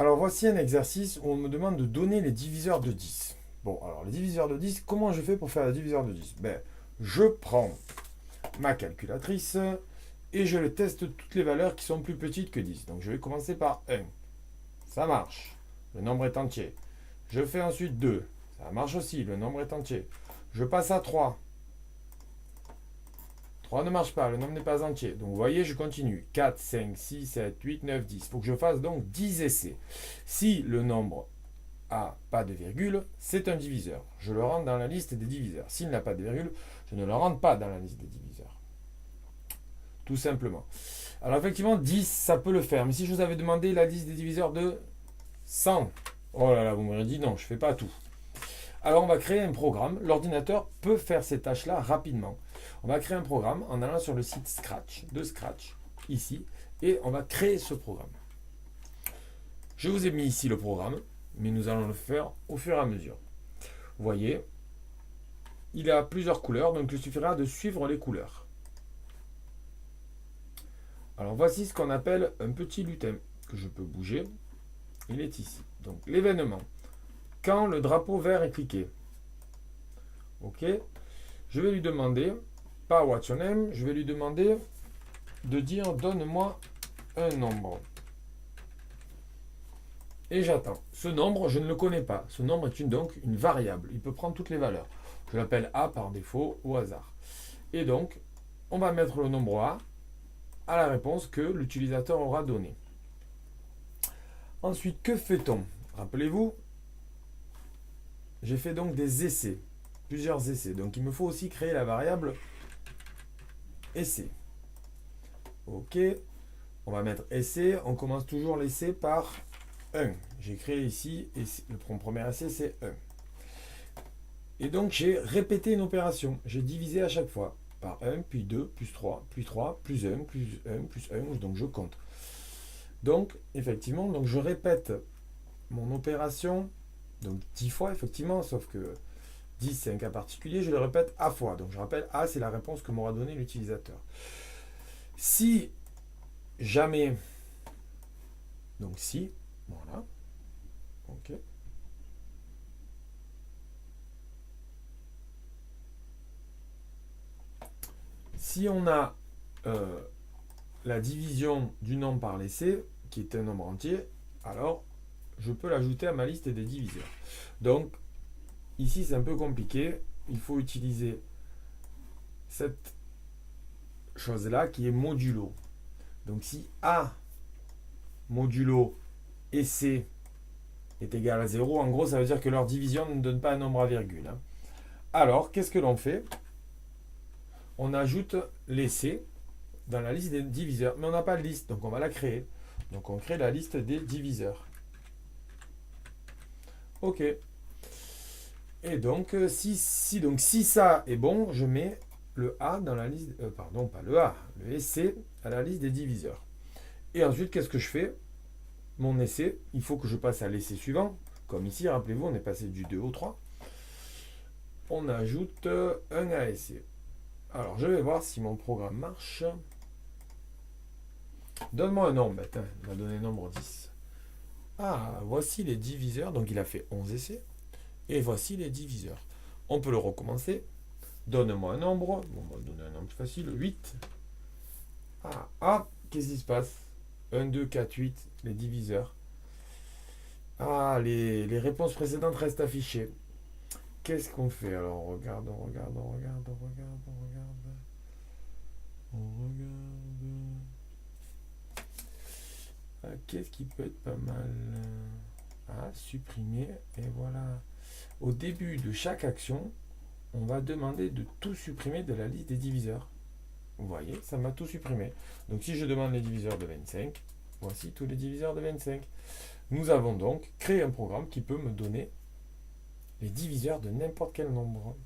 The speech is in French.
Alors voici un exercice où on me demande de donner les diviseurs de 10. Bon, alors les diviseurs de 10, comment je fais pour faire les diviseurs de 10? Je prends ma calculatrice et je le teste toutes les valeurs qui sont plus petites que 10. Donc je vais commencer par 1. Ça marche. Le nombre est entier. Je fais ensuite 2. Ça marche aussi. Le nombre est entier. Je passe à 3. 3 ne marche pas, le nombre n'est pas entier. Donc vous voyez, je continue. 4, 5, 6, 7, 8, 9, 10. Il faut que je fasse donc 10 essais. Si le nombre a pas de virgule, c'est un diviseur. Je le rentre dans la liste des diviseurs. S'il n'a pas de virgule, je ne le rentre pas dans la liste des diviseurs. Tout simplement. Alors effectivement, 10, ça peut le faire. Mais si je vous avais demandé la liste des diviseurs de 100, oh là là, vous m'auriez dit non, je ne fais pas tout. Alors on va créer un programme. L'ordinateur peut faire ces tâches-là rapidement. On va créer un programme en allant sur le site Scratch, ici, et on va créer ce programme. Je vous ai mis ici le programme, mais nous allons le faire au fur et à mesure. Vous voyez, il a plusieurs couleurs, donc il suffira de suivre les couleurs. Alors voici ce qu'on appelle un petit lutin que je peux bouger. Il est ici. Donc l'événement. Quand le drapeau vert est cliqué. Ok. Je vais lui demander, pas what's your name, je vais lui demander de dire donne-moi un nombre. Et j'attends. Ce nombre, je ne le connais pas. Ce nombre est donc une variable. Il peut prendre toutes les valeurs. Je l'appelle A par défaut au hasard. Et donc, on va mettre le nombre A à la réponse que l'utilisateur aura donnée. Ensuite, que fait-on? Rappelez-vous, j'ai fait donc des essais, plusieurs essais. Donc il me faut aussi créer la variable essai. Ok, on va mettre essai. On commence toujours l'essai par 1. J'ai créé ici, le premier essai c'est 1. Et donc j'ai répété une opération. J'ai divisé à chaque fois par 1, puis 2, plus 3, plus 3, plus 1, plus 1, plus 1. Donc je compte. Donc effectivement, donc je répète mon opération donc 10 fois effectivement, sauf que 10 c'est un cas particulier, je le répète A fois. Donc je rappelle, A c'est la réponse que m'aura donné l'utilisateur. Si jamais, donc si, voilà, ok. Si on a la division du nombre par l'essai, qui est un nombre entier, alors je peux l'ajouter à ma liste des diviseurs. Donc ici c'est un peu compliqué, il faut utiliser cette chose-là qui est modulo. Donc si A modulo essai est égal à 0, en gros ça veut dire que leur division ne donne pas un nombre à virgule. Alors qu'est-ce que l'on fait? On ajoute l'essai dans la liste des diviseurs, mais on n'a pas de liste, donc on va la créer. Donc on crée la liste des diviseurs. Ok. Et donc si ça est bon, je mets le A dans la liste, pardon, pas le A, le essai à la liste des diviseurs. Et ensuite, qu'est-ce que je fais? Mon essai, il faut que je passe à l'essai suivant. Comme ici, rappelez-vous, on est passé du 2 au 3. On ajoute un à essai. Alors, je vais voir si mon programme marche. Donne-moi un nombre. Il m'a donné le nombre 10. Ah, voici les diviseurs. Donc, il a fait 11 essais. Et voici les diviseurs. On peut le recommencer. Donne-moi un nombre. Bon, on va donner un nombre facile. 8. Qu'est-ce qui se passe? 1, 2, 4, 8. Les diviseurs. Les réponses précédentes restent affichées. Qu'est-ce qu'on fait? Alors, on regarde. Qu'est-ce qui peut être pas mal? Supprimer. Et voilà. Au début de chaque action, on va demander de tout supprimer de la liste des diviseurs. Vous voyez, ça m'a tout supprimé. Donc si je demande les diviseurs de 25, voici tous les diviseurs de 25. Nous avons donc créé un programme qui peut me donner les diviseurs de n'importe quel nombre.